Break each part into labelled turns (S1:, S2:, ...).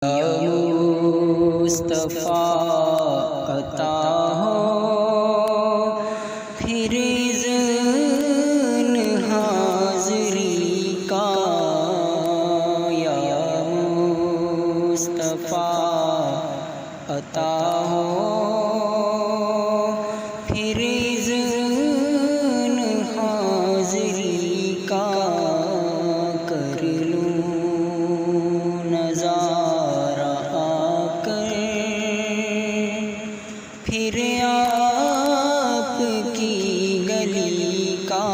S1: یا مصطفیٰ عطا ہو پھر اذن حاضری کا، یا مصطفیٰ عطا ہو پھر اذن حاضری کا، کر لوں نظارہ آ کر پھر آپ کی گلی کا،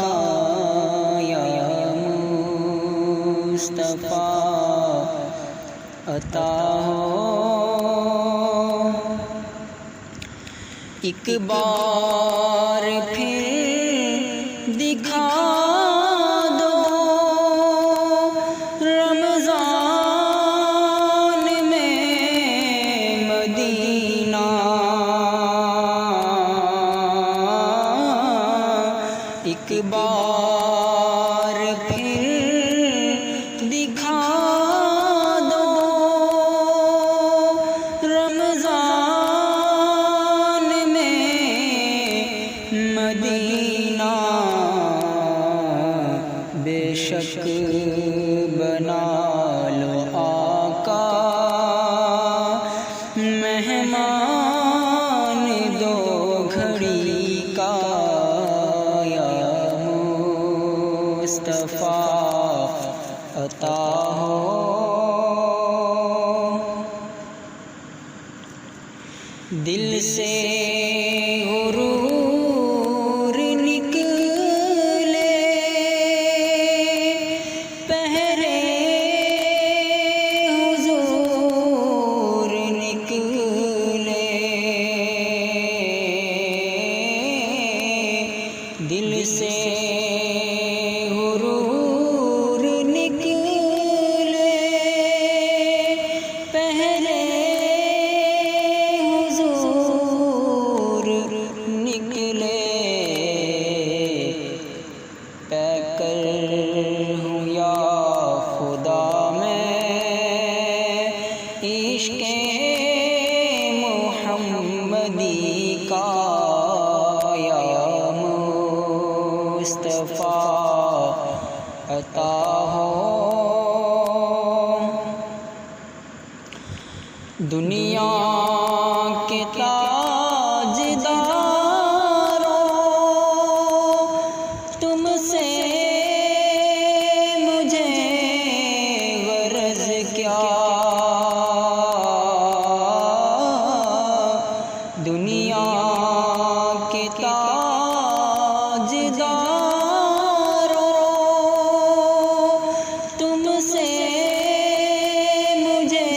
S1: یا مصطفیٰ عطا ہو ایک بار پھر دکھا دو رمضان میں مدینہ، ایک بار پھر دکھا دو رمضان میں مدینہ، بے شک بنا لو آقا مہمان دو گھڑی کا، یا مصطفیٰ عطا ہو دل سے غرور نکلے پہرے حضور نکلے، دل سے غرور نکلے پہرے حضور نکلے، پے کر ہوں یا خدا میں عشق محمدی کا، یا مصطفیٰ عطا ہو دنیا کے تاجداروں تم سے مجھے غرض کیا، دنیا کے تاجداروں تم سے مجھے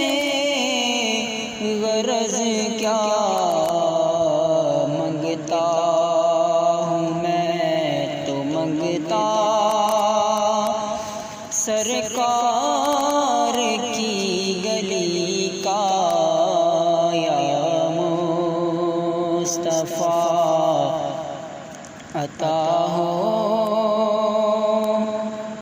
S1: غرض کیا، منگتا ہوں میں تو منگتا سرکار کی گلی کا، یا مصطفیٰ عطا ہو